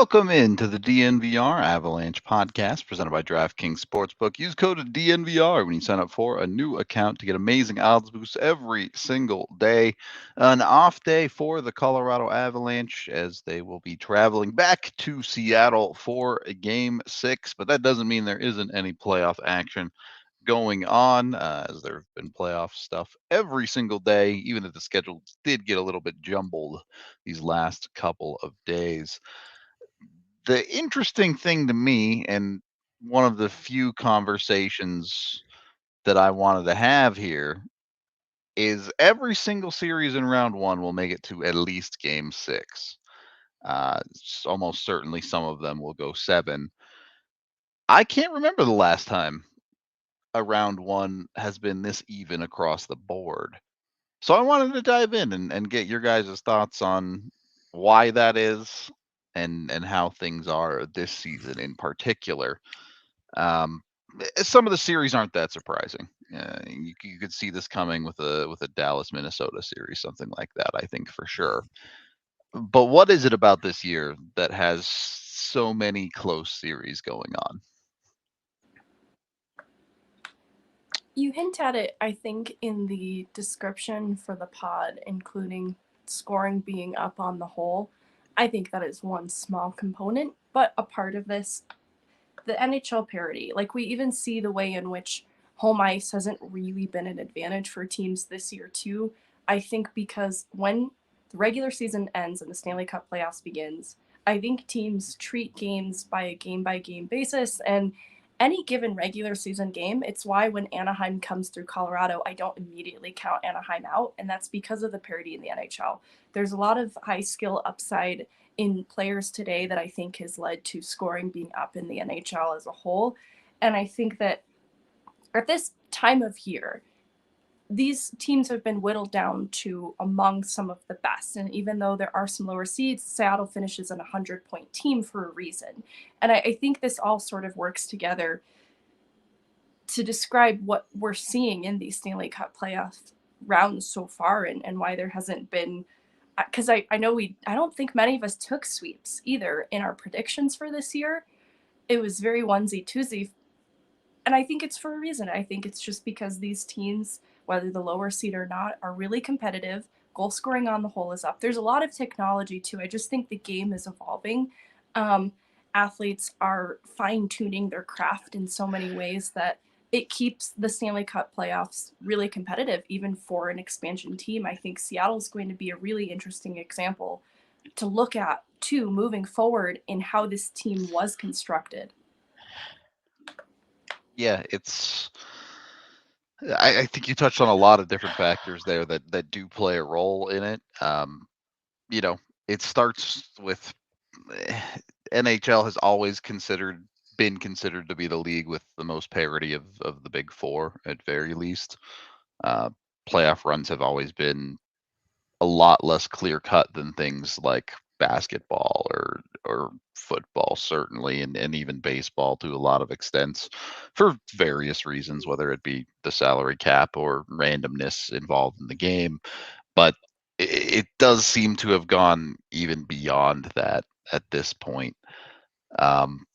Welcome into the DNVR Avalanche Podcast presented by DraftKings Sportsbook. Use code DNVR when you sign up for a new account to get amazing odds boosts every single day. An off day for the Colorado Avalanche as they will be traveling back to Seattle for Game 6, but that doesn't mean there isn't any playoff action going on, as there have been playoff stuff every single day, even if the schedule did get a little bit jumbled these last couple of days. The interesting thing to me, and one of the few conversations that I wanted to have here, is every single series in round one will make it to at least game six. Almost certainly some of them will go seven. I can't remember the last time a round one has been this even across the board. So I wanted to dive in and get your guys' thoughts on why that is and how things are this season in particular. Um, some of the series aren't that surprising. You could see this coming with a Dallas Minnesota series, something like that. I think for sure. But what is it about this year that has so many close series going on? You hint at it, I think, in the description for the pod, including scoring being up on the whole. I think that is one small component, but a part of this, the NHL parity. Like, we even see the way in which home ice hasn't really been an advantage for teams this year, too. I think because when the regular season ends and the Stanley Cup playoffs begins, I think teams treat games by game basis, and any given regular season game, it's why when Anaheim comes through Colorado, I don't immediately count Anaheim out, and that's because of the parity in the NHL. There's a lot of high skill upside in players today that I think has led to scoring being up in the NHL as a whole. And I think that at this time of year, these teams have been whittled down to among some of the best. And even though there are some lower seeds, Seattle finishes an 100-point team for a reason. And I think this all sort of works together to describe what we're seeing in these Stanley Cup playoff rounds so far, and why there hasn't been, because I know I don't think many of us took sweeps either in our predictions for this year. It was very onesie twosie, and I think it's for a reason. I think it's just because these teams, whether the lower seed or not, are really competitive. Goal scoring on the whole is up. There's a lot of technology too. I just think the game is evolving. Um, Athletes are fine tuning their craft in so many ways that it keeps the Stanley Cup playoffs really competitive, even for an expansion team. I think Seattle's going to be a really interesting example to look at too, moving forward in how this team was constructed. Yeah, I think you touched on a lot of different factors there that do play a role in it. You know, it starts with NHL has always been considered to be the league with the most parity of the big four at very least. Uh, Playoff runs have always been a lot less clear cut than things like basketball or football certainly, and even baseball to a lot of extents for various reasons, whether it be the salary cap or randomness involved in the game. But it does seem to have gone even beyond that at this point. um,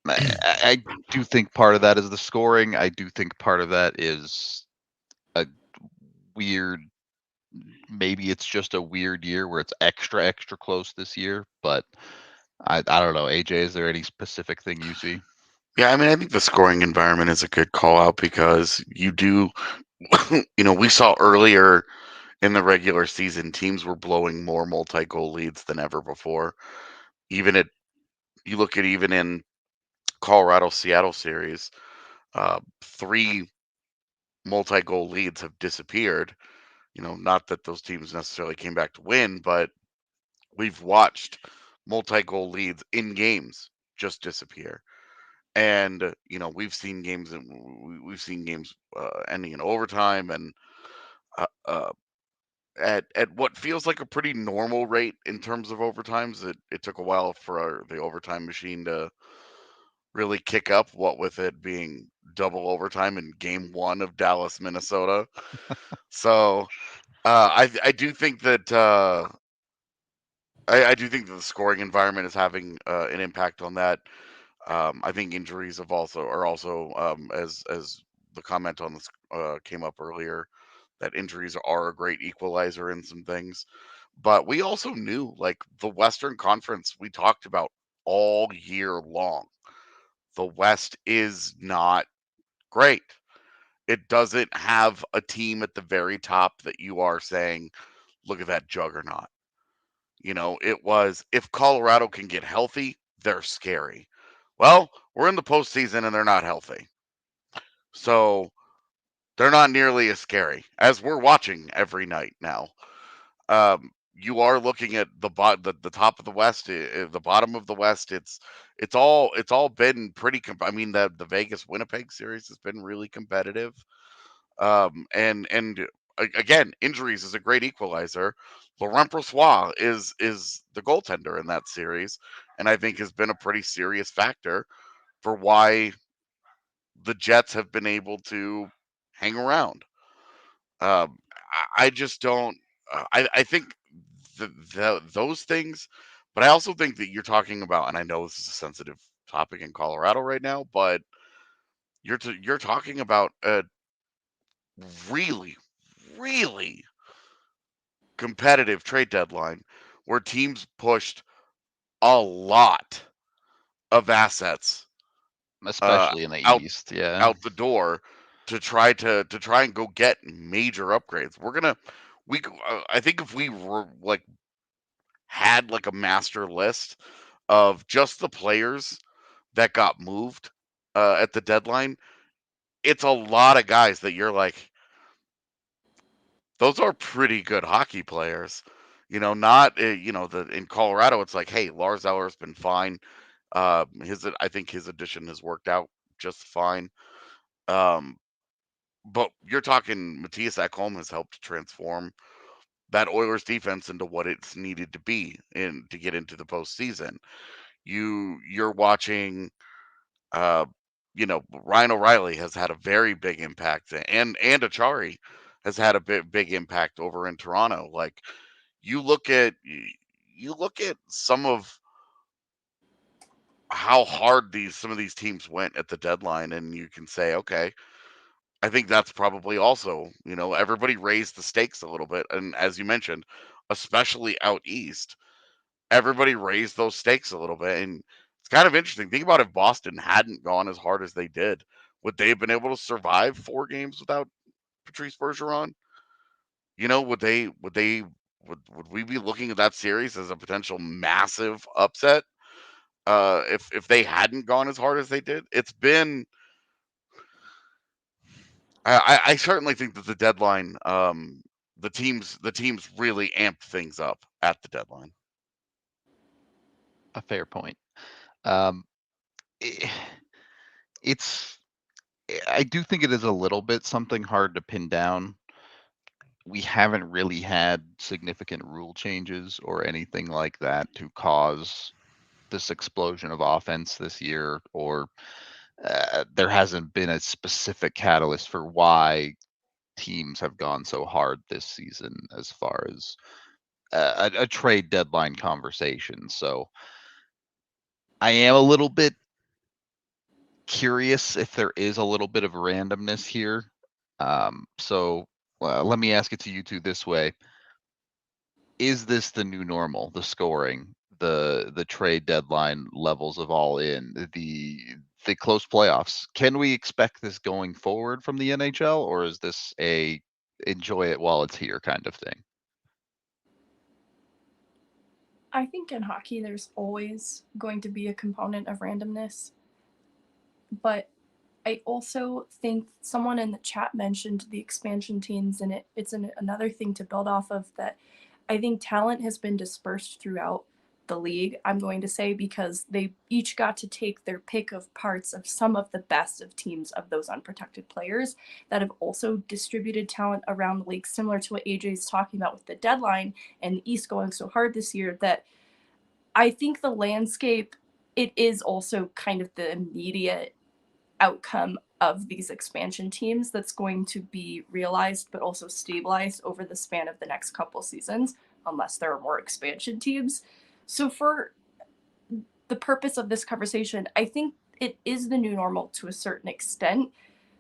I do think part of that is the scoring. I do think part of that is a weird, maybe it's just a weird year where it's extra close this year, but I don't know. AJ, is there any specific thing you see? Yeah, I mean, I think the scoring environment is a good call out because you do, we saw earlier in the regular season, teams were blowing more multi-goal leads than ever before. You look at even in Colorado Seattle series, three multi-goal leads have disappeared. Not that those teams necessarily came back to win, but we've watched multi-goal leads in games just disappear. And we've seen games ending in overtime, and uh, uh, at what feels like a pretty normal rate in terms of overtimes. It took a while for the overtime machine to really kick up, what with it being double overtime in game one of Dallas, Minnesota. So I do think that I do think that the scoring environment is having an impact on that. I think injuries are also as the comment on this came up earlier, that injuries are a great equalizer in some things. But we also knew, like, the Western Conference, we talked about all year long. The West is not great. It doesn't have a team at the very top that you are saying, look at that juggernaut. It was, if Colorado can get healthy, they're scary. Well, we're in the postseason and they're not healthy. So they're not nearly as scary as we're watching every night now. You are looking at the top of the West, the bottom of the West. It's all been pretty. I mean, the Vegas Winnipeg series has been really competitive. And again, injuries is a great equalizer. Laurent Brossoit is the goaltender in that series, and I think has been a pretty serious factor for why the Jets have been able to hang around. I just don't. I think those things, but I also think that you're talking about, and I know this is a sensitive topic in Colorado right now, but you're talking about a really, really competitive trade deadline where teams pushed a lot of assets uh, especially in the out East. Yeah. out the door to try and go get major upgrades. I think if we were like had like a master list of just the players that got moved at the deadline, it's a lot of guys that you're like, those are pretty good hockey players. Not in Colorado. It's like, hey, Lars Eller's been fine. I think his addition has worked out just fine. Um, but you're talking Matthias Ekholm has helped transform that Oilers defense into what it's needed to be in to get into the postseason. You're watching, uh, Ryan O'Reilly has had a very big impact, and Achari has had a big impact over in Toronto. Like, you look at you look at some of how hard some of these teams went at the deadline, and you can say, okay, I think that's probably also, everybody raised the stakes a little bit, and as you mentioned, especially out east, everybody raised those stakes a little bit, and it's kind of interesting. Think about if Boston hadn't gone as hard as they did, would they have been able to survive 4 games without Patrice Bergeron? Would we be looking at that series as a potential massive upset if they hadn't gone as hard as they did? It's been. I certainly think that the deadline, the teams really amped things up at the deadline. A fair point. Um, i- it's I do think it is a little bit something hard to pin down. We haven't really had significant rule changes or anything like that to cause this explosion of offense this year, or there hasn't been a specific catalyst for why teams have gone so hard this season as far as a trade deadline conversation. So I am a little bit curious if there is a little bit of randomness here. So let me ask it to you two this way: is this the new normal? The scoring, the trade deadline levels of all in, the close playoffs. Can we expect this going forward from the NHL, or is this a enjoy it while it's here kind of thing? I think in hockey there's always going to be a component of randomness, but I also think someone in the chat mentioned the expansion teams, and another thing to build off of that. I think talent has been dispersed throughout the league, I'm going to say, because they each got to take their pick of parts of some of the best of teams of those unprotected players that have also distributed talent around the league, similar to what AJ's talking about with the deadline and the East going so hard this year. That I think the landscape, it is also kind of the immediate outcome of these expansion teams that's going to be realized but also stabilized over the span of the next couple seasons. unless there are more expansion teams. So for the purpose of this conversation, I think it is the new normal to a certain extent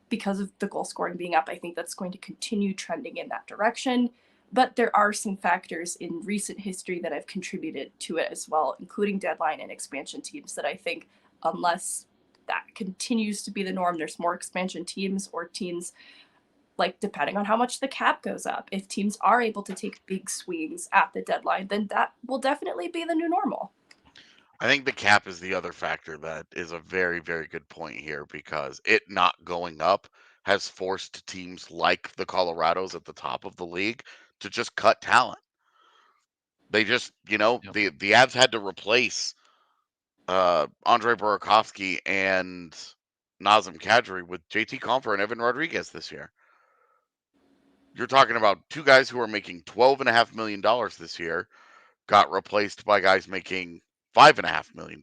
because of the goal scoring being up. I think that's going to continue trending in that direction. But there are some factors in recent history that have contributed to it as well, including deadline and expansion teams, that I think unless that continues to be the norm, there's more expansion teams or teams, like depending on how much the cap goes up, if teams are able to take big swings at the deadline, then that will definitely be the new normal. I think the cap is the other factor that is a very, very good point here, because it not going up has forced teams like the Colorados at the top of the league to just cut talent. They just, Yep. the Avs had to replace Andre Burakovsky and Nazem Kadri with JT Compher and Evan Rodriguez this year. You're talking about two guys who are making $12.5 million this year got replaced by guys making $5.5 million.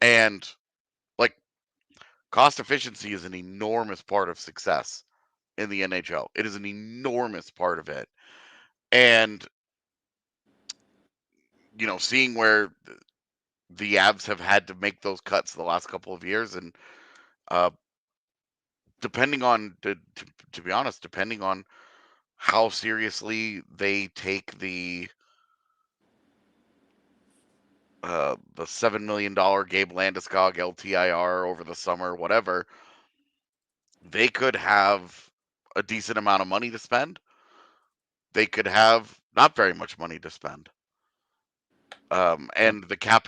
And like, cost efficiency is an enormous part of success in the NHL. It is an enormous part of it. And seeing where the Avs have had to make those cuts the last couple of years, and depending on, to be honest, depending on how seriously they take the $7 million Gabe Landeskog LTIR over the summer, whatever, they could have a decent amount of money to spend. They could have not very much money to spend. And the cap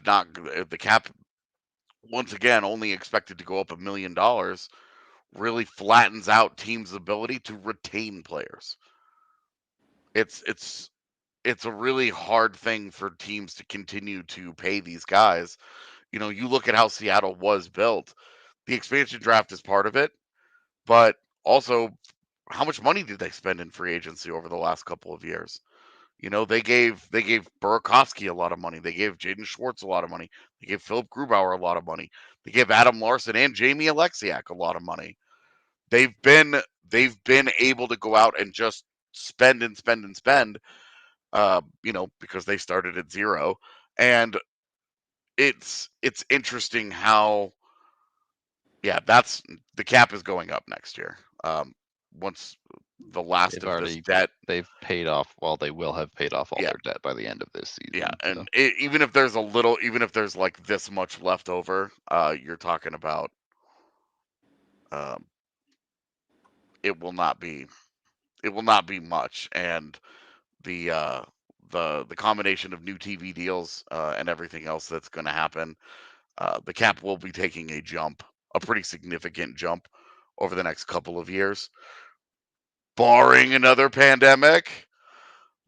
once again only expected to go up $1 million, really flattens out teams' ability to retain players. It's a really hard thing for teams to continue to pay these guys. You look at how Seattle was built. The expansion draft is part of it, but also how much money did they spend in free agency over the last couple of years? They gave Burakovsky a lot of money. They gave Jaden Schwartz a lot of money. They gave Philip Grubauer a lot of money. They gave Adam Larson and Jamie Alexiak a lot of money. They've been able to go out and just spend and spend and spend, because they started at zero. And it's interesting how, that's the cap is going up next year. Once the last of this debt, they've paid off. Well, they will have paid off all their debt by the end of this season. Yeah, and even if there's even if there's like this much left over, you're talking about, it will not be much. And the combination of new TV deals and everything else that's going to happen, the cap will be taking a pretty significant jump over the next couple of years, barring another pandemic.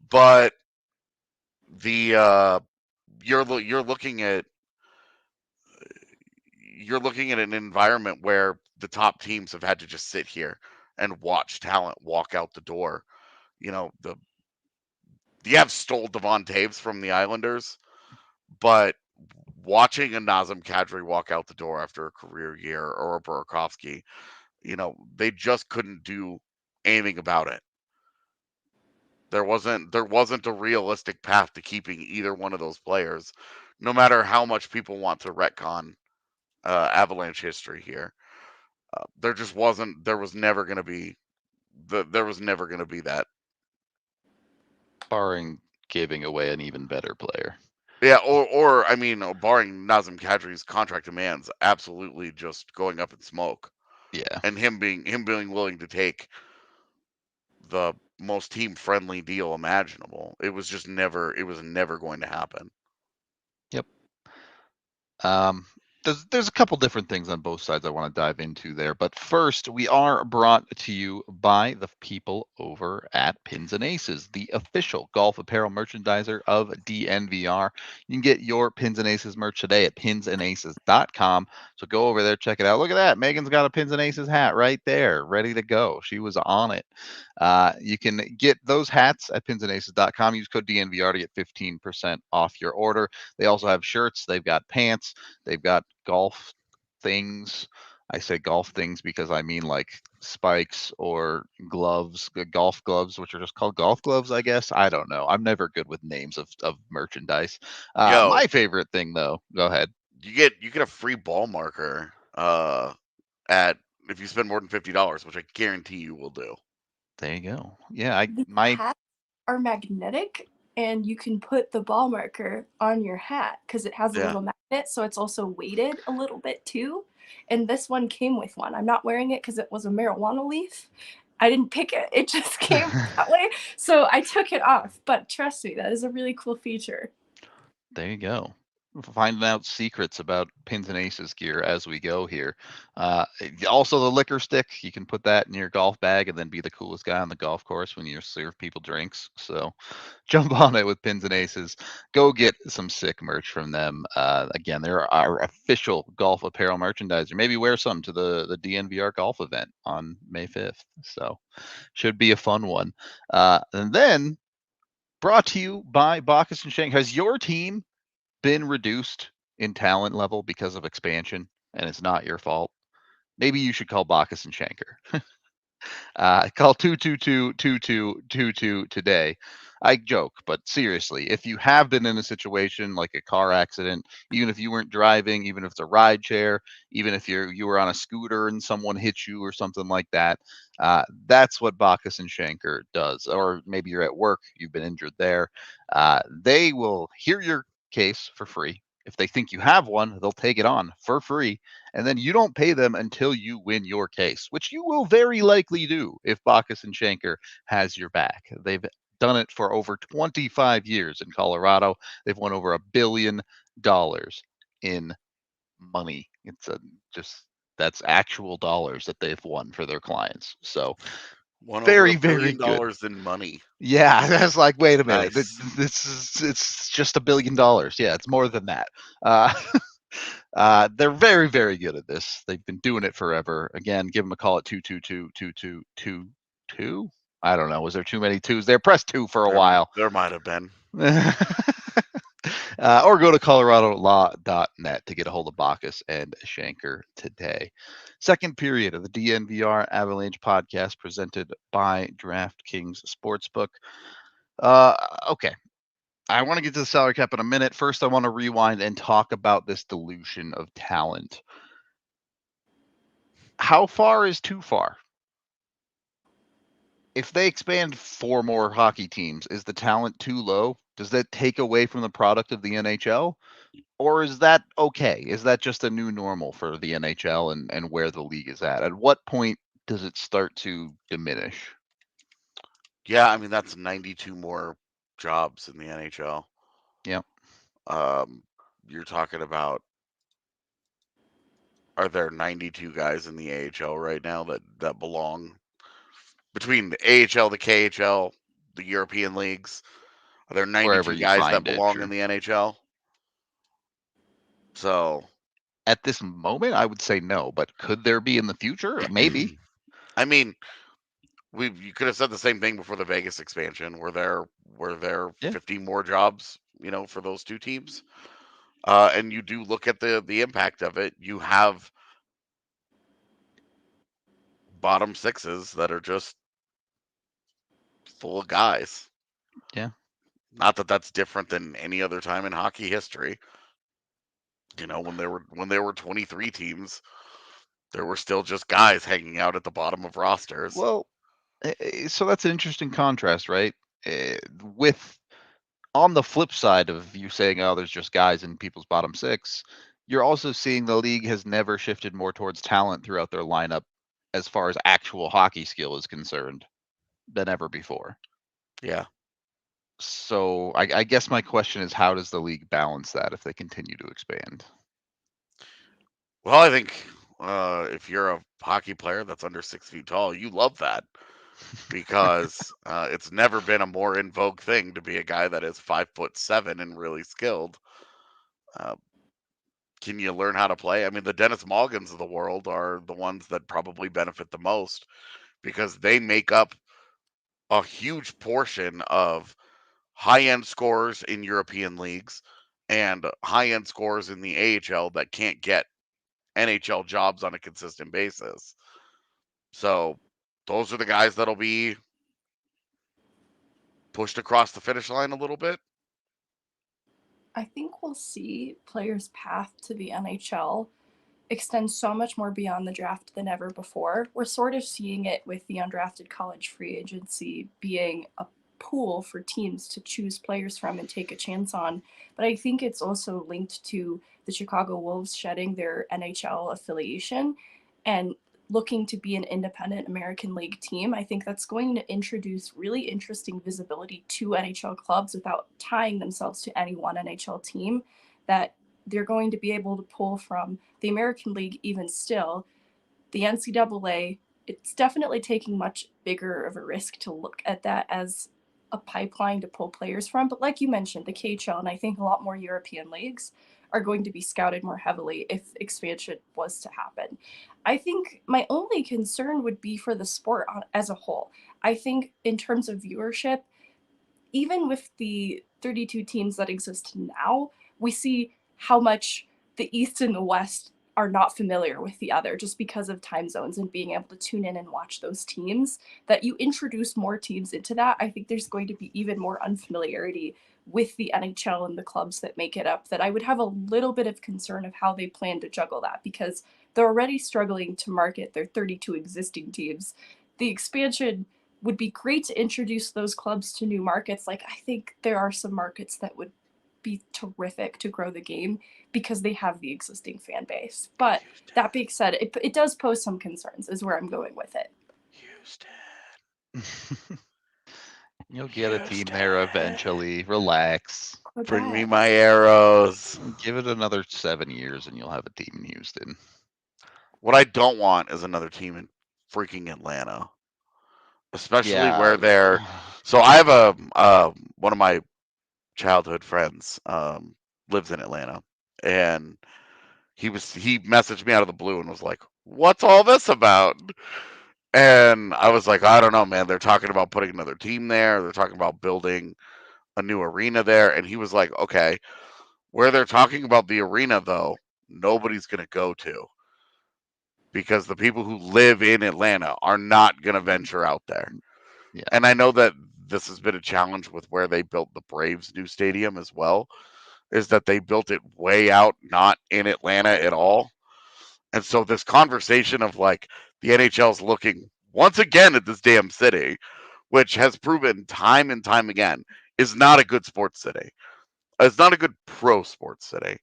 But you're looking at an environment where the top teams have had to just sit here and watch talent walk out the door. The Avs stole Devon Taves from the Islanders, but watching a Nazem Kadri walk out the door after a career year, or a Burakovsky, they just couldn't do anything about it. There wasn't a realistic path to keeping either one of those players, no matter how much people want to retcon Avalanche history here. There just wasn't. There was never going to be that. Barring giving away an even better player. Yeah, or I mean, barring Nazem Kadri's contract demands absolutely just going up in smoke. Yeah. And him being willing to take the most team friendly deal imaginable. It was never going to happen. Yep. There's a couple different things on both sides I want to dive into there. But first, we are brought to you by the people over at Pins and Aces, the official golf apparel merchandiser of DNVR. You can get your Pins and Aces merch today at pinsandaces.com. So go over there, check it out. Look at that. Megan's got a Pins and Aces hat right there, ready to go. She was on it. You can get those hats at pinsandaces.com. Use code DNVR to get 15% off your order. They also have shirts. They've got pants. They've got golf things. I say golf things because I mean like spikes or gloves, golf gloves, which are just called golf gloves, I guess. I don't know. I'm never good with names of merchandise. Yo, My favorite thing, though, go ahead. you get a free ball marker at if you spend more than $50, which I guarantee you will do. There you go. Yeah, The my hats are magnetic, and you can put the ball marker on your hat because it has a Yeah. little magnet, so it's also weighted a little bit too. And this one came with one. I'm not wearing it because it was a marijuana leaf. I didn't pick it. It just came that way. So I took it off. But trust me, that is a really cool feature. There you go. Finding out secrets about pins and aces gear as we go here. Also, the liquor stick, you can put that in your golf bag and then be the coolest guy on the golf course when you serve people drinks. So jump on it with pins and aces. Go get some sick merch from them. Again, they're our official golf apparel merchandiser. Maybe wear some to the DNVR golf event on May 5th. So should be a fun one. And then brought to you by Bacchus and Shank. Has your team been reduced in talent level because of expansion and it's not your fault? Maybe you should call Bacchus and Shanker. Call 222-2222 today. I joke, but seriously, if you have been in a situation like a car accident, even if you weren't driving, even if it's a ride share, even if you were on a scooter and someone hit you or something like that, that's what Bacchus and Shanker does. Or maybe you're at work, you've been injured there. They will hear your case for free. If they think you have one, they'll take it on for free. And then you don't pay them until you win your case, which you will very likely do if Bacchus and Shanker has your back. They've done it for over 25 years in Colorado. They've won over $1 billion in money. It's that's actual dollars that they've won for their clients. So Won over very, $1 billion very good. in money. Yeah, I was like, wait a minute, Nice. it's just $1 billion. Yeah, it's more than that. They're very, very good at this. They've been doing it forever. Again, give them a call at 222-2222. I don't know. Was there too many twos there? Press 2 for a while. There might have been. Or go to coloradolaw.net to get a hold of Bacchus and Shanker today. Second period of the DNVR Avalanche Podcast presented by DraftKings Sportsbook. Okay. I want to get to the salary cap in a minute. First, I want to rewind and talk about this dilution of talent. How far is too far? If they expand 4 more hockey teams, is the talent too low? Does that take away from the product of the NHL? Or is that okay? Is that just a new normal for the NHL and where the league is at? At what point does it start to diminish? Yeah, I mean that's 92 more jobs in the NHL. Yep. You're talking about, are there 92 guys in the AHL right now that belong between the AHL, the KHL, the European leagues? Are there Wherever 92 you guys that find it, belong sure. in the NHL? So At this moment, I would say no, but could there be in the future? Maybe. I mean, you could have said the same thing before the Vegas expansion. Were there Yeah. 50 more jobs, for those two teams? And you do look at the impact of it. You have bottom sixes that are just full of guys. Yeah. Not that that's different than any other time in hockey history. When there were 23 teams, there were still just guys hanging out at the bottom of rosters. Well, so that's an interesting contrast, right? With on the flip side of you saying, oh, there's just guys in people's bottom 6, you're also seeing the league has never shifted more towards talent throughout their lineup as far as actual hockey skill is concerned than ever before. Yeah. So I guess my question is, how does the league balance that if they continue to expand? Well, I think if you're a hockey player that's under 6 feet tall, you love that because it's never been a more in vogue thing to be a guy that is 5'7" and really skilled. Can you learn how to play? I mean, the Dennis Morgans of the world are the ones that probably benefit the most because they make up a huge portion of high-end scorers in European leagues and high-end scorers in the AHL that can't get NHL jobs on a consistent basis. So those are the guys that'll be pushed across the finish line a little bit. I think we'll see players' path to the NHL extend so much more beyond the draft than ever before. We're sort of seeing it with the undrafted college free agency being a pool for teams to choose players from and take a chance on. But I think it's also linked to the Chicago Wolves shedding their NHL affiliation and looking to be an independent American League team. I think that's going to introduce really interesting visibility to NHL clubs without tying themselves to any one NHL team, that they're going to be able to pull from the American League even still. The NCAA, it's definitely taking much bigger of a risk to look at that as a pipeline to pull players from. But like you mentioned, the KHL and I think a lot more European leagues are going to be scouted more heavily if expansion was to happen. I think my only concern would be for the sport as a whole. I think in terms of viewership, even with the 32 teams that exist now, we see how much the East and the West are not familiar with the other just because of time zones and being able to tune in and watch those teams. That you introduce more teams into that, I think there's going to be even more unfamiliarity with the NHL and the clubs that make it up, that I would have a little bit of concern of how they plan to juggle that, because they're already struggling to market their 32 existing teams. The expansion would be great to introduce those clubs to new markets. Like, I think there are some markets that would be terrific to grow the game because they have the existing fan base. But that being said, it does pose some concerns, is where I'm going with it. Houston. You'll get a team there eventually. Relax. Bring me my arrows. Give it another 7 years and you'll have a team in Houston. What I don't want is another team in freaking Atlanta, especially Yeah. where they're. So I have a one of my childhood friends lives in Atlanta, and he messaged me out of the blue and was like, "What's all this about?" And I was like, "I don't know, man. They're talking about putting another team there. They're talking about building a new arena there." And he was like, "Okay, where they're talking about the arena, though, nobody's going to go to, because the people who live in Atlanta are not going to venture out there." Yeah. And I know that this has been a challenge with where they built the Braves' new stadium as well, is that they built it way out, not in Atlanta at all. And so this conversation of like the NHL's looking once again at this damn city, which has proven time and time again is not a good sports city. It's not a good pro sports city.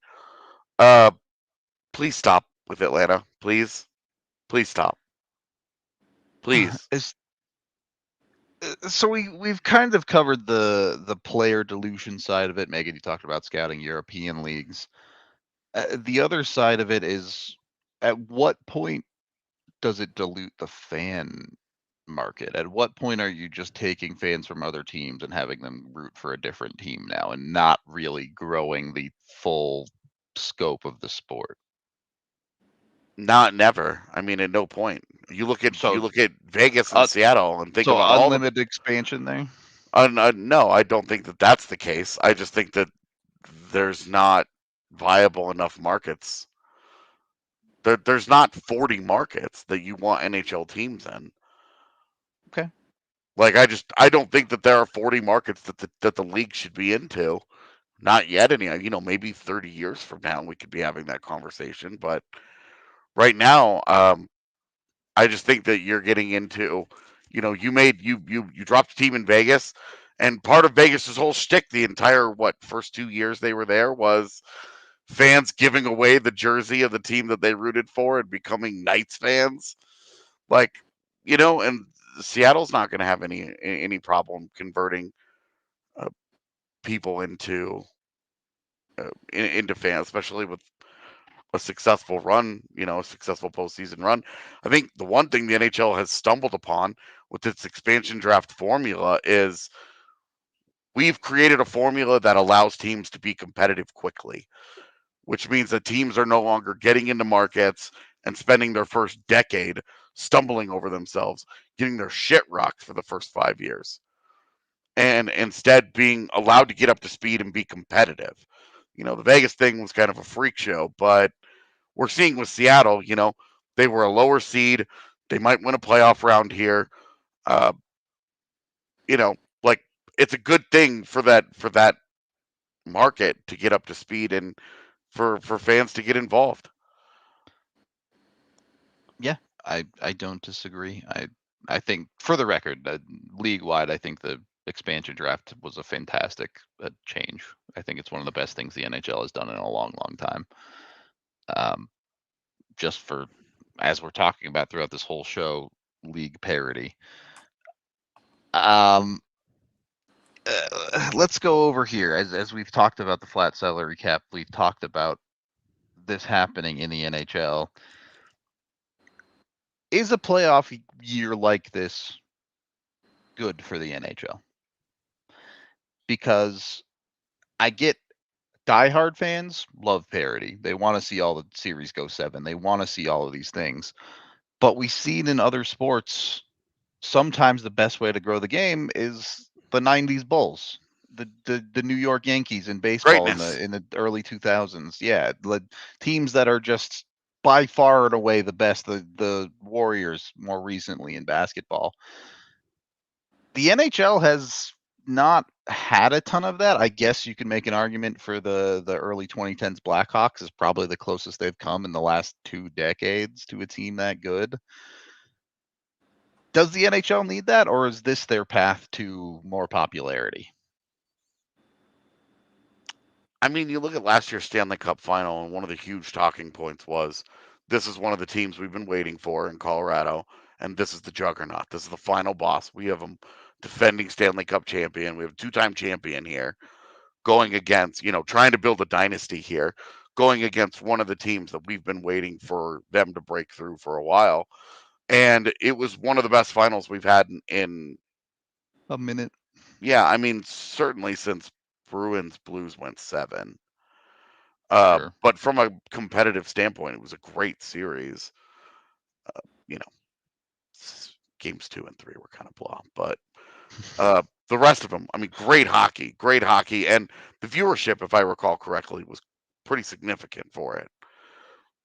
Please stop with Atlanta, please. Please stop. Please. So we've kind of covered the player dilution side of it. Megan, you talked about scouting European leagues. The other side of it is, at what point does it dilute the fan market? At what point are you just taking fans from other teams and having them root for a different team now and not really growing the full scope of the sport? Not never. I mean, at no point. You look at Vegas and Seattle and think so about all unlimited expansion there. No, I don't think that that's the case. I just think that there's not viable enough markets. There's not 40 markets that you want NHL teams in. Okay. Like I don't think that there are 40 markets that the league should be into. Not yet. Maybe 30 years from now we could be having that conversation. But right now, I just think that you're getting into, you dropped a team in Vegas, and part of Vegas's whole shtick the entire first 2 years they were there was fans giving away the jersey of the team that they rooted for and becoming Knights fans. Like, and Seattle's not going to have any problem converting people into fans, especially with a successful run, a successful postseason run. I think the one thing the NHL has stumbled upon with its expansion draft formula is we've created a formula that allows teams to be competitive quickly, which means that teams are no longer getting into markets and spending their first decade stumbling over themselves, getting their shit rocked for the first 5 years, and instead being allowed to get up to speed and be competitive. The Vegas thing was kind of a freak show, but we're seeing with Seattle, they were a lower seed. They might win a playoff round here. Uh, like it's a good thing for that market to get up to speed and for fans to get involved. Yeah, I don't disagree. I think, for the record, league wide, I think the expansion draft was a fantastic change. I think it's one of the best things the NHL has done in a long, long time. Just for, as we're talking about throughout this whole show, league parity. Let's go over here. As we've talked about the flat salary cap, we've talked about this happening in the NHL. Is a playoff year like this good for the NHL? Because I get diehard fans love parity. They want to see all the series go 7. They want to see all of these things. But we've seen in other sports, sometimes the best way to grow the game is the 90s Bulls, the New York Yankees in baseball Greatness. in the early 2000s. Yeah, teams that are just by far and away the best. The Warriors more recently in basketball. The NHL has not had a ton of that. I guess you can make an argument for the early 2010s Blackhawks is probably the closest they've come in the last 2 decades to a team that good. Does the NHL need that, or is this their path to more popularity? I mean, you look at last year's Stanley Cup final, and one of the huge talking points was this is one of the teams we've been waiting for in Colorado, and this is the juggernaut. This is the final boss. We have a defending Stanley Cup champion. We have a 2-time champion here going against, trying to build a dynasty here, going against one of the teams that we've been waiting for them to break through for a while. And it was one of the best finals we've had in a minute. Yeah, I mean, certainly since Bruins Blues went 7. Sure. But from a competitive standpoint, it was a great series. You know, games 2 and 3 were kind of blah, but the rest of them, I mean, great hockey, and the viewership, if I recall correctly, was pretty significant for it.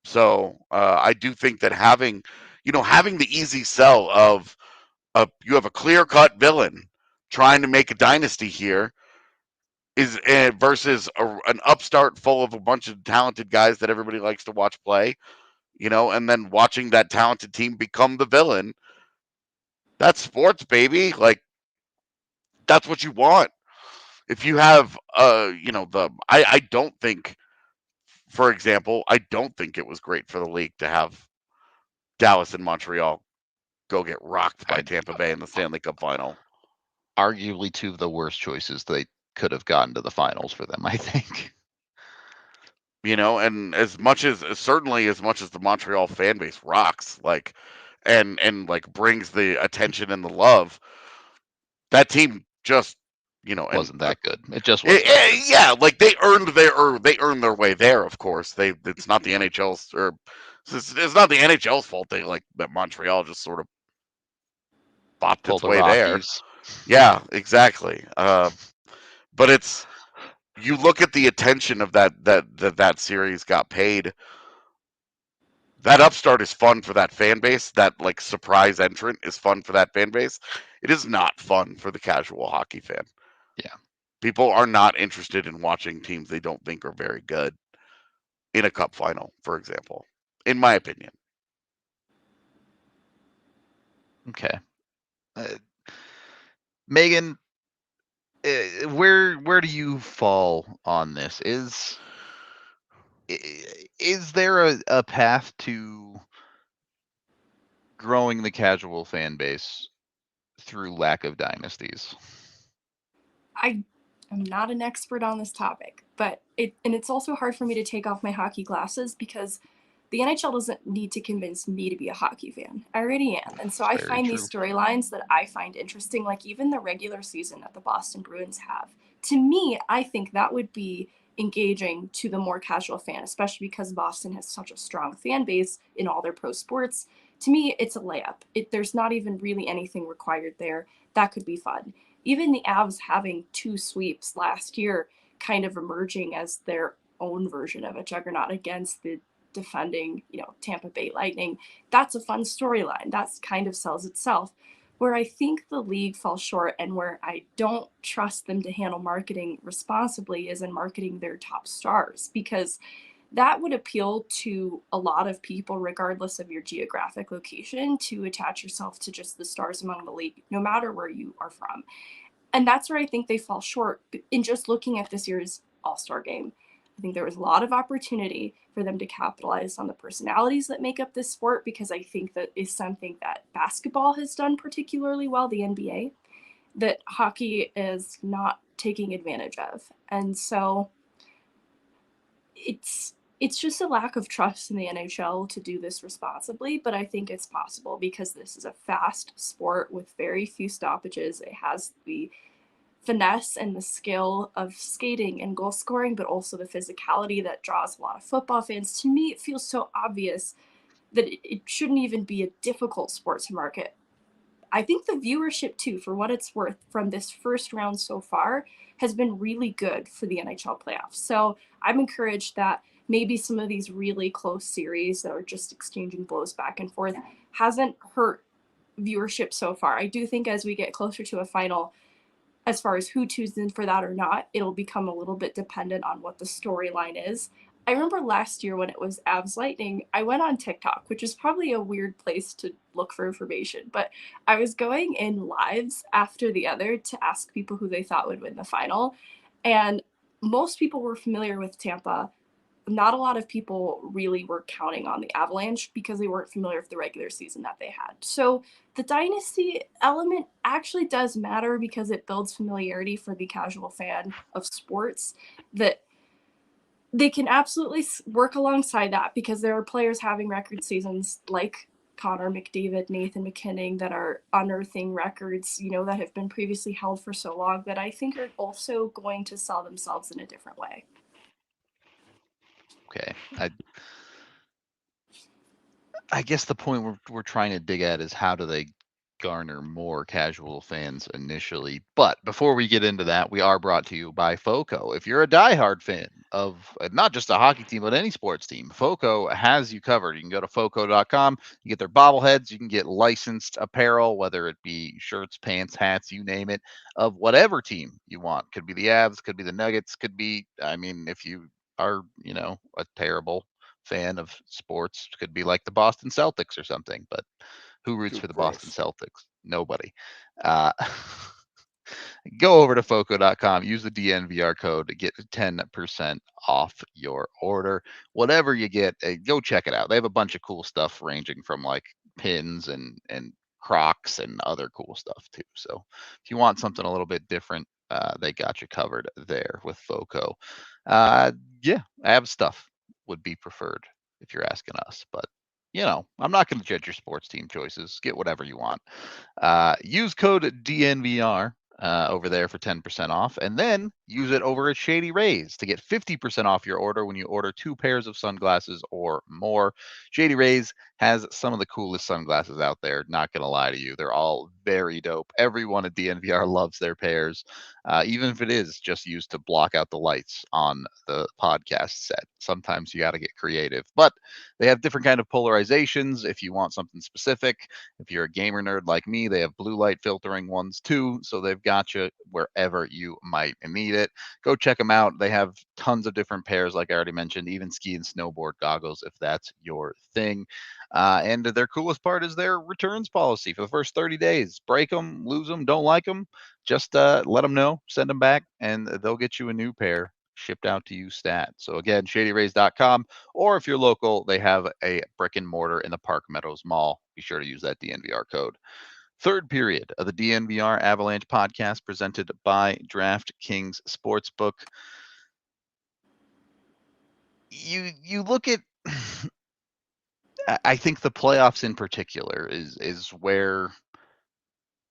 So I do think that having the easy sell of you have a clear-cut villain trying to make a dynasty here is versus an upstart full of a bunch of talented guys that everybody likes to watch play, and then watching that talented team become the villain. That's sports, baby. Like, that's what you want. If you have, I don't think, for example, I don't think it was great for the league to have Dallas and Montreal go get rocked by Tampa Bay in the Stanley Cup final. Arguably 2 of the worst choices they could have gotten to the finals for them, I think. And as much as the Montreal fan base rocks, like, and like brings the attention and the love, that team just, wasn't that good. It just wasn't. Yeah, like they earned their way there. Of course, it's not the NHL's or it's not the NHL's fault. They like that Montreal just sort of bopped its way there. Yeah, exactly. But it's, you look at the attention of that series got paid. That upstart is fun for that fan base. That like surprise entrant is fun for that fan base. It is not fun for the casual hockey fan. Yeah. People are not interested in watching teams they don't think are very good in a cup final, for example, in my opinion. Okay. Megan, where do you fall on this? Is there a path to growing the casual fan base through lack of dynasties? I am not an expert on this topic, but it's also hard for me to take off my hockey glasses because the NHL doesn't need to convince me to be a hockey fan. I already am. And so I find these storylines that I find interesting, like even the regular season that the Boston Bruins have. To me, I think that would be engaging to the more casual fan, especially because Boston has such a strong fan base in all their pro sports. To me, it's a layup. There's not even really anything required there. That could be fun. Even the Avs having 2 sweeps last year, kind of emerging as their own version of a juggernaut against the defending, Tampa Bay Lightning. That's a fun storyline. That's kind of sells itself. Where I think the league falls short and where I don't trust them to handle marketing responsibly is in marketing their top stars, because that would appeal to a lot of people, regardless of your geographic location, to attach yourself to just the stars among the league, no matter where you are from. And that's where I think they fall short in just looking at this year's All-Star game. I think there was a lot of opportunity for them to capitalize on the personalities that make up this sport, because I think that is something that basketball has done particularly well, the NBA, that hockey is not taking advantage of. And so it's just a lack of trust in the NHL to do this responsibly, but I think it's possible because this is a fast sport with very few stoppages. It has the finesse and the skill of skating and goal scoring, but also the physicality that draws a lot of football fans. To me, it feels so obvious that it shouldn't even be a difficult sport to market. I think the viewership, too, for what it's worth from this first round so far, has been really good for the NHL playoffs. So I'm encouraged that maybe some of these really close series that are just exchanging blows back and forth hasn't hurt viewership so far. I do think as we get closer to a final, as far as who tunes in for that or not, it'll become a little bit dependent on what the storyline is. I remember last year when it was Avs Lightning, I went on TikTok, which is probably a weird place to look for information, but I was going in lives after the other to ask people who they thought would win the final. And most people were familiar with Tampa. Not a lot of people really were counting on the Avalanche because they weren't familiar with the regular season that they had. So the dynasty element actually does matter because it builds familiarity for the casual fan of sports, that they can absolutely work alongside that, because there are players having record seasons like Connor McDavid, Nathan McKinnon, that are unearthing records, that have been previously held for so long, that I think are also going to sell themselves in a different way. Okay. I guess the point we're trying to dig at is how do they garner more casual fans initially. But before we get into that, we are brought to you by FOCO. If you're a diehard fan of not just a hockey team, but any sports team, FOCO has you covered. You can go to FOCO.com, you get their bobbleheads, you can get licensed apparel, whether it be shirts, pants, hats, you name it, of whatever team you want. Could be the Avs, could be the Nuggets, could be, if you are, a terrible fan of sports, could be like the Boston Celtics or something, but who roots for the Boston Celtics? Nobody. Go over to FOCO.com, use the DNVR code to get 10% off your order. Whatever you get, go check it out. They have a bunch of cool stuff ranging from like pins and Crocs and other cool stuff too. So if you want something a little bit different, they got you covered there with FOCO. Av stuff would be preferred if you're asking us, but I'm not going to judge your sports team choices. Get whatever you want. Use code DNVR over there for 10% off, and then use it over at Shady Rays to get 50% off your order when you order 2 pairs of sunglasses or more. Shady Rays has some of the coolest sunglasses out there. Not going to lie to you. They're all very dope. Everyone at DNVR loves their pairs, even if it is just used to block out the lights on the podcast set. Sometimes you got to get creative, but they have different kind of polarizations if you want something specific. If you're a gamer nerd like me, they have blue light filtering ones too, so they've got you wherever you might need it. Go check them out. They have tons of different pairs, like I already mentioned, even ski and snowboard goggles if that's your thing. And their coolest part is their returns policy for the first 30 days. Break them, lose them, don't like them, just let them know, send them back, and they'll get you a new pair shipped out to you stat. So again, shadyrays.com, or if you're local, they have a brick and mortar in the Park Meadows Mall. Be sure to use that DNVR code. Third period of the DNVR Avalanche podcast presented by DraftKings Sportsbook. You look at I think the playoffs in particular is where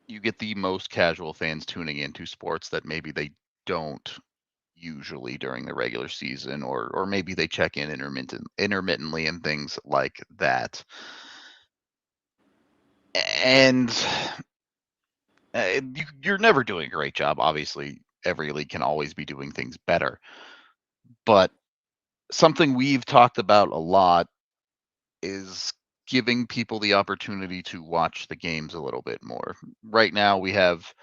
you get the most casual fans tuning into sports that maybe they don't usually during the regular season, or maybe they check in intermittently and things like that. And you're never doing a great job. Obviously, every league can always be doing things better. But something we've talked about a lot is giving people the opportunity to watch the games a little bit more. Right now, we have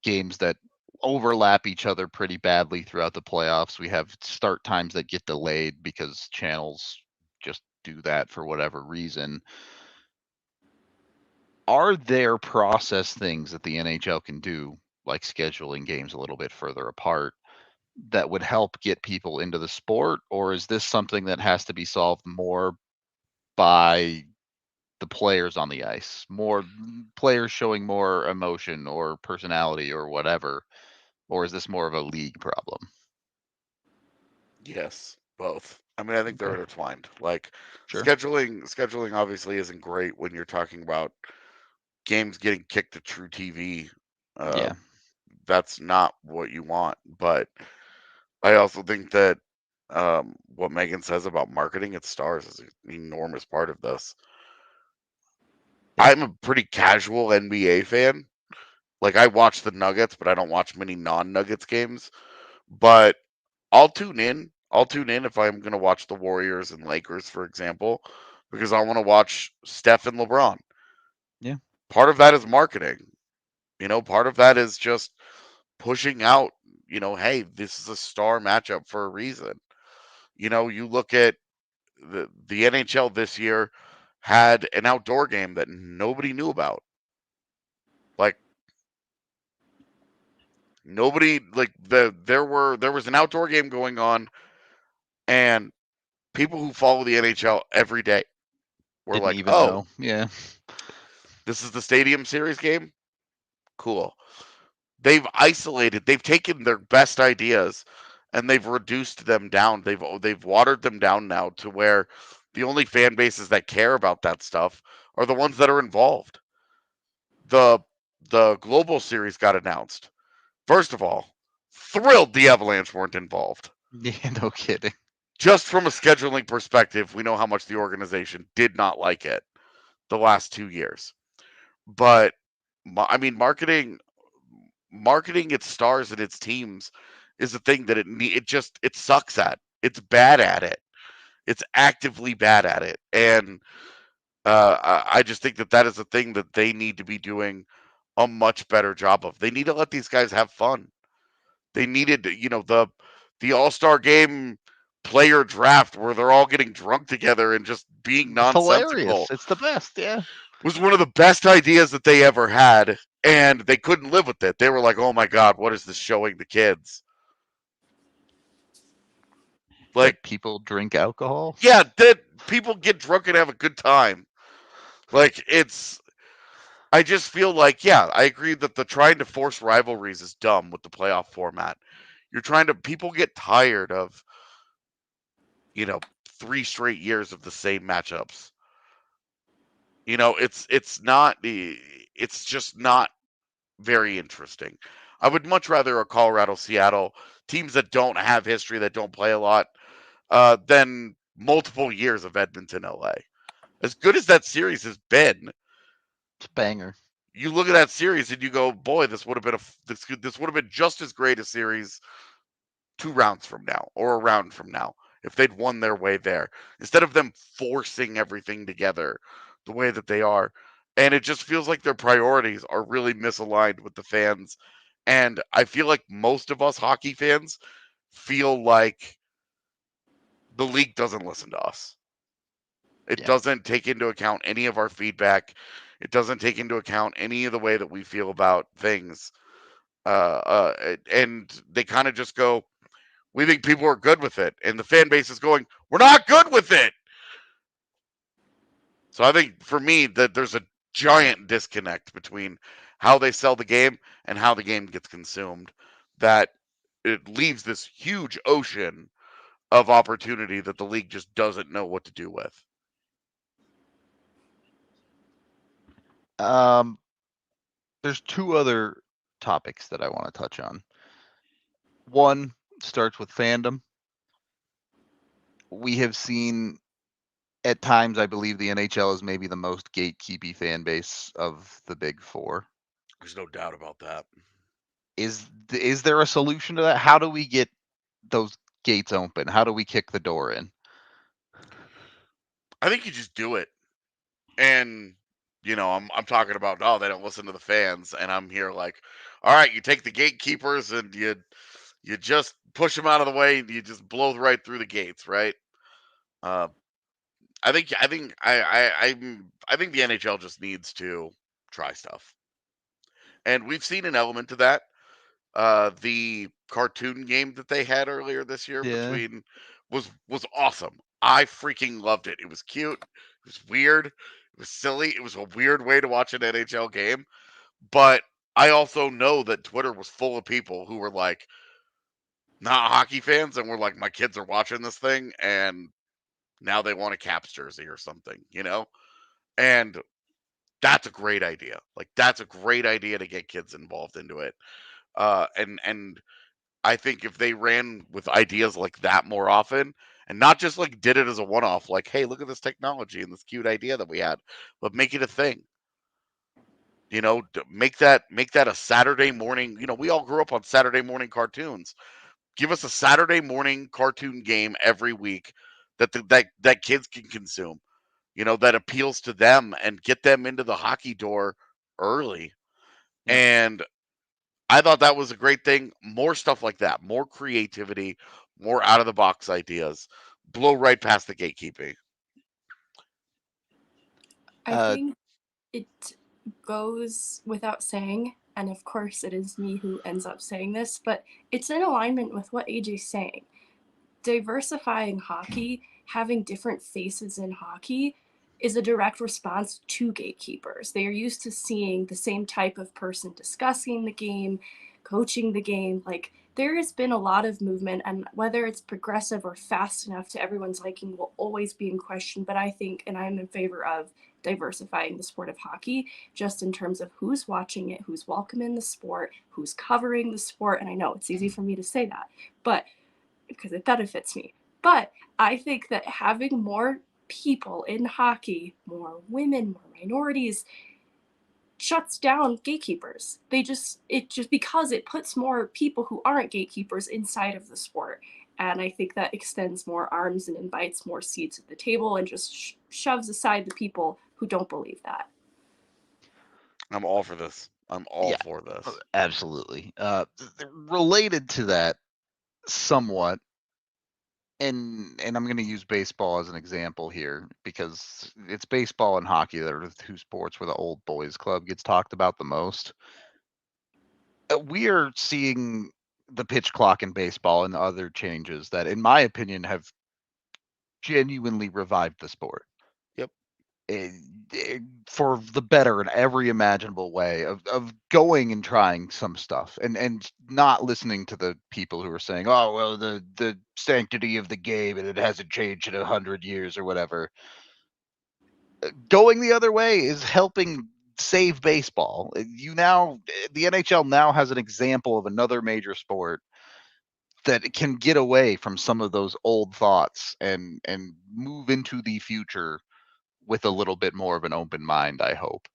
games that overlap each other pretty badly throughout the playoffs. We have start times that get delayed because channels just do that for whatever reason. Are there process things that the NHL can do, like scheduling games a little bit further apart, that would help get people into the sport? Or is this something that has to be solved more by the players on the ice, more players showing more emotion or personality or whatever? Or is this more of a league problem? Yes, both. I mean, I think they're Okay, intertwined. Like sure. scheduling obviously isn't great when you're talking about games getting kicked to true TV. Uh, Yeah. that's not what you want. But I also think that what Megan says about marketing its stars is an enormous part of this. Yeah. I'm a pretty casual NBA fan. Like I watch the Nuggets, but I don't watch many non-Nuggets games. But I'll tune in. I'll tune in if I'm going to watch the Warriors and Lakers, for example, because I want to watch Steph and LeBron. Yeah. Part of that is marketing. Part of that is just pushing out, hey, this is a star matchup for a reason. You look at the NHL this year had an outdoor game that nobody knew about. Like nobody like there was an outdoor game going on, and people who follow the NHL every day were Didn't like, even "Oh, know. Yeah. this is the Stadium Series game? Cool." They've taken their best ideas and they've reduced them down. They've watered them down now to where the only fan bases that care about that stuff are the ones that are involved. The the global series got announced. First of all, thrilled the Avalanche weren't involved. Yeah, no kidding. Just from a scheduling perspective, we know how much the organization did not like it the last 2 years. But I mean, marketing its stars and its teams is a thing that it sucks at. It's bad at it. It's actively bad at it, and I just think that is a thing that they need to be doing a much better job of. They need to let these guys have fun. They needed, the All Star Game player draft where they're all getting drunk together and just being It's hilarious. nonsensical It's the best. Yeah. was one of the best ideas that they ever had, and they couldn't live with it. They were like, "Oh my god, what is this showing the kids?" Like, That people drink alcohol. yeah, that people get drunk and have a good time. Like, I just feel like, yeah, I agree that the trying to force rivalries is dumb with the playoff format. People get tired of, you know, 3 straight years of the same matchups. It's just not very interesting. I would much rather a Colorado Seattle teams that don't have history, that don't play a lot, than multiple years of Edmonton LA. As good as that series has been, It's a banger. you look at that series and you go, boy, this would have been just as great a series 2 rounds from now or a round from now if they'd won their way there instead of them forcing everything together the way that they are. And it just feels like their priorities are really misaligned with the fans. And I feel like most of us hockey fans feel like the league doesn't listen to us. It Yeah. doesn't take into account any of our feedback. It doesn't take into account any of the way that we feel about things. And they kind of just go, we think people are good with it. And the fan base is going, we're not good with it. So I think for me that there's a giant disconnect between how they sell the game and how the game gets consumed, that it leaves this huge ocean of opportunity that the league just doesn't know what to do with. Um, there's two other topics that I want to touch on. One starts with fandom. We have seen at times, I believe the NHL is maybe the most gatekeepy fan base of the big four. There's no doubt about that. Is there a solution to that? How do we get those gates open? How do we kick the door in? I think you just do it. And I'm talking about, oh, they don't listen to the fans, and I'm here like, all right, you take the gatekeepers and you just push them out of the way, and you just blow right through the gates, right? Uh, I think the NHL just needs to try stuff, and we've seen an element to that. The cartoon game that they had earlier this year Yeah. between was awesome. I freaking loved it. It was cute. It was weird. It was silly. It was a weird way to watch an NHL game. But I also know that Twitter was full of people who were like not hockey fans and were like, my kids are watching this thing and now they want a Caps jersey or something. And that's a great idea. Like that's a great idea to get kids involved into it. And I think if they ran with ideas like that more often and not just like did it as a one off, like, hey, look at this technology and this cute idea that we had, but make it a thing. Make that a Saturday morning. We all grew up on Saturday morning cartoons. Give us a Saturday morning cartoon game every week that kids can consume. That appeals to them and get them into the hockey door early. Yeah. And I thought that was a great thing. More stuff like that, more creativity, more out of the box ideas. Blow right past the gatekeeping. I Uh, think it goes without saying, and of course it is me who ends up saying this, but it's in alignment with what AJ's saying. Diversifying hockey, having different faces in hockey, is a direct response to gatekeepers. They are used to seeing the same type of person discussing the game, coaching the game. Like, there has been a lot of movement, and whether it's progressive or fast enough to everyone's liking will always be in question. But I think, and I'm in favor of diversifying the sport of hockey, just in terms of who's watching it, who's welcoming the sport, who's covering the sport. And I know it's easy for me to say that, but because it benefits me. But I think that having more people in hockey, more women, more minorities, shuts down gatekeepers. It just because it puts more people who aren't gatekeepers inside of the sport. And I think that extends more arms and invites more seats at the table and just shoves aside the people who don't believe that. I'm all for this. I'm all yeah, for this. absolutely. Related to that somewhat, and I'm going to use baseball as an example here because it's baseball and hockey that are the two sports where the old boys club gets talked about the most. We are seeing the pitch clock in baseball and other changes that, in my opinion, have genuinely revived the sport. Yep. eh, for the better in every imaginable way of going and trying some stuff and not listening to the people who are saying, oh well, the sanctity of the game and it hasn't changed in 100 years or whatever. Going the other way is helping save baseball. The NHL now has an example of another major sport that can get away from some of those old thoughts and move into the future with a little bit more of an open mind, I hope.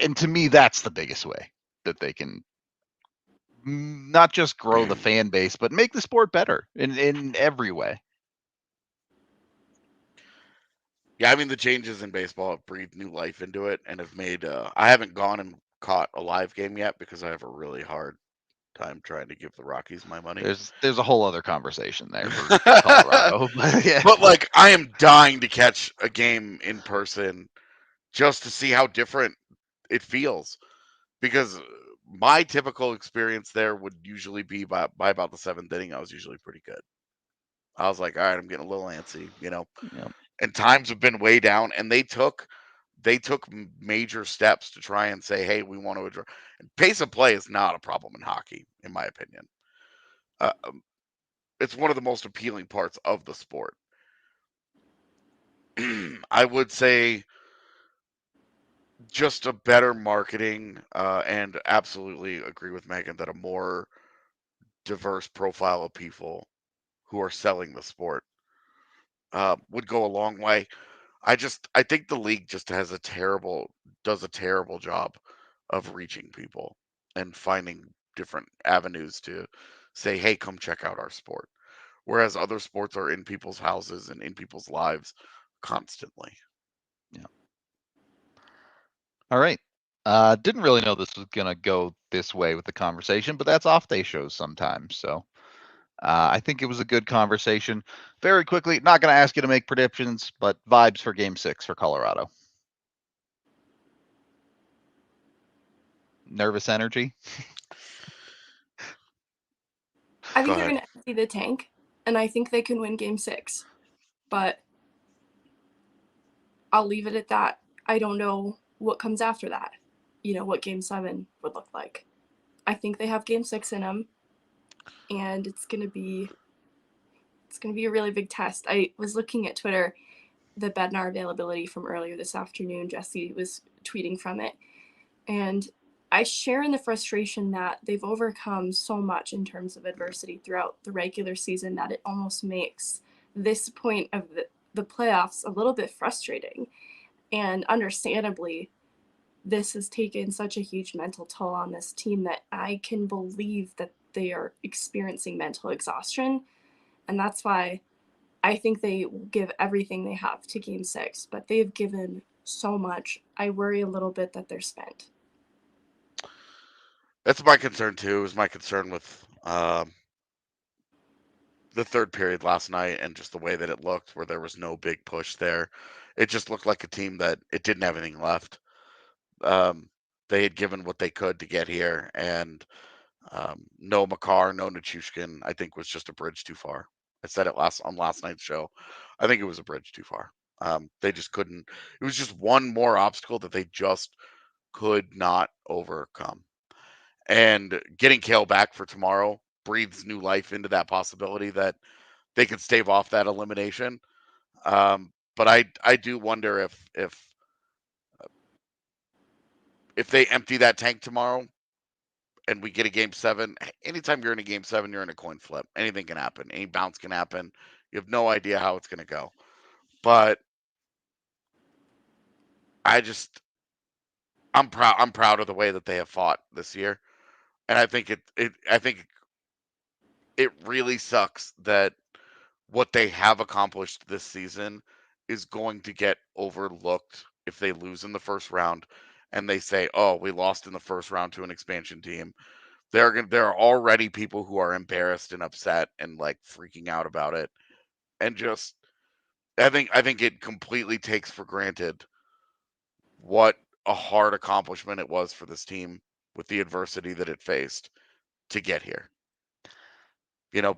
And to me, that's the biggest way that they can not just grow the fan base, but make the sport better in every way. Yeah, I mean the changes in baseball have breathed new life into it and have made. I haven't gone and caught a live game yet because I have a really hard time trying to give the Rockies my money. There's a whole other conversation there for Colorado, but yeah, But like, I am dying to catch a game in person just to see how different it feels. Because my typical experience there would usually be by about the seventh inning, I was usually pretty good. I was like, all right, I'm getting a little antsy. yeah. And times have been way down, and they took major steps to try and say, hey, we want to address. Pace of play is not a problem in hockey, in my opinion. Uh, it's one of the most appealing parts of the sport. I would say just a better marketing, and absolutely agree with Megan that a more diverse profile of people who are selling the sport would go a long way. I think the league just does a terrible job of reaching people and finding different avenues to say, hey, come check out our sport. whereas other sports are in people's houses and in people's lives constantly. Yeah. All right. Didn't really know this was gonna go this way with the conversation, but that's off day shows sometimes. So I think it was a good conversation. Very quickly, not gonna ask you to make predictions, but vibes for Game 6 for Colorado. Nervous energy. I think Go they're ahead. going to empty the tank, and I think they can win Game 6. But I'll leave it at that. I don't know what comes after that. What Game 7 would look like. I think they have Game 6 in them, and it's going to be a really big test. I was looking at Twitter, the Bednar availability from earlier this afternoon. Jesse was tweeting from it, and I share in the frustration that they've overcome so much in terms of adversity throughout the regular season that it almost makes this point of the playoffs a little bit frustrating. And understandably, this has taken such a huge mental toll on this team that I can believe that they are experiencing mental exhaustion. And that's why I think they give everything they have to Game 6, but they've given so much. I worry a little bit that they're spent. That's my concern too. It was my concern with the third period last night and just the way that it looked, where there was no big push there. It just looked like a team that it didn't have anything left. Um, they had given what they could to get here, and no Makar, no Nichushkin, I think was just a bridge too far. I said it on last night's show. I think it was a bridge too far. They just couldn't. It was just one more obstacle that they just could not overcome. And getting Kale back for tomorrow breathes new life into that possibility that they could stave off that elimination. But I do wonder if they empty that tank tomorrow and we get a Game 7. Anytime you're in a Game 7, you're in a coin flip. Anything can happen. Any bounce can happen. You have no idea how it's going to go. But I'm proud. I'm proud of the way that they have fought this year, and I think it really sucks that what they have accomplished this season is going to get overlooked if they lose in the first round and they say, "Oh, we lost in the first round to an expansion team." There are already people who are embarrassed and upset and like freaking out about it, and just I think it completely takes for granted what a hard accomplishment it was for this team with the adversity that it faced to get here. You know,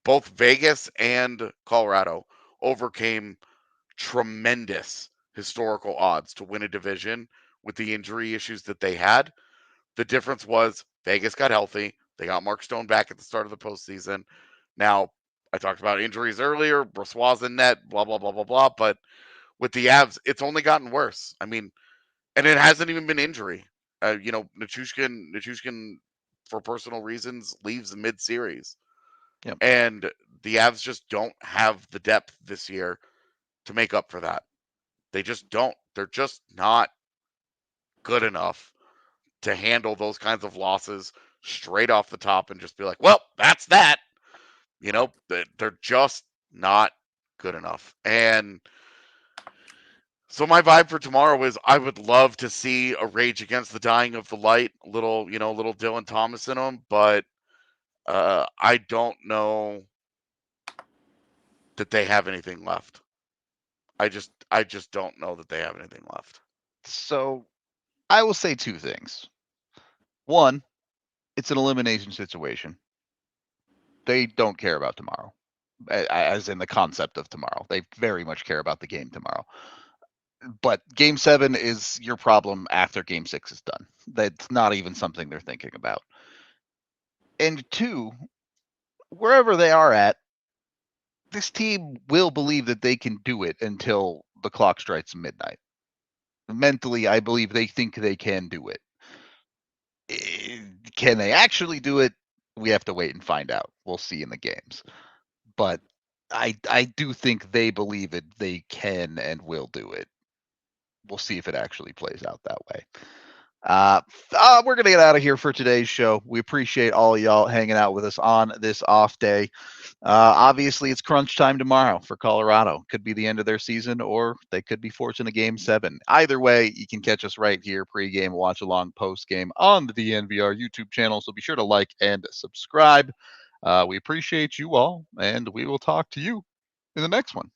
both Vegas and Colorado overcame tremendous historical odds to win a division with the injury issues that they had. The difference was Vegas got healthy. They got Mark Stone back at the start of the postseason. Now, I talked about injuries earlier, Brossois in net, blah, blah, blah, blah, blah. But with the Avs, it's only gotten worse. I mean, and it hasn't even been injury. Nichushkin, for personal reasons, leaves mid series. Yep. And the Avs just don't have the depth this year to make up for that. They just don't. They're just not good enough to handle those kinds of losses straight off the top and just be like, well, that's that. You know, they're just not good enough. And so my vibe for tomorrow is I would love to see a Rage Against the Dying of the Light, little Dylan Thomas in them, but I don't know that they have anything left. I just don't know that they have anything left. So I will say two things. One, it's an elimination situation. They don't care about tomorrow, as in the concept of tomorrow. They very much care about the game tomorrow. But Game 7 is your problem after Game 6 is done. That's not even something they're thinking about. And two, wherever they are at, this team will believe that they can do it until the clock strikes midnight. Mentally, I believe they think they can do it. Can they actually do it? We have to wait and find out. We'll see in the games. But I do think they believe it. They can and will do it. We'll see if it actually plays out that way. We're going to get out of here for today's show. We appreciate all of y'all hanging out with us on this off day. Obviously, it's crunch time tomorrow for Colorado. Could be the end of their season, or they could be forcing a Game 7. Either way, you can catch us right here, pregame, watch along, postgame on the DNVR YouTube channel. So be sure to like and subscribe. We appreciate you all, and we will talk to you in the next one.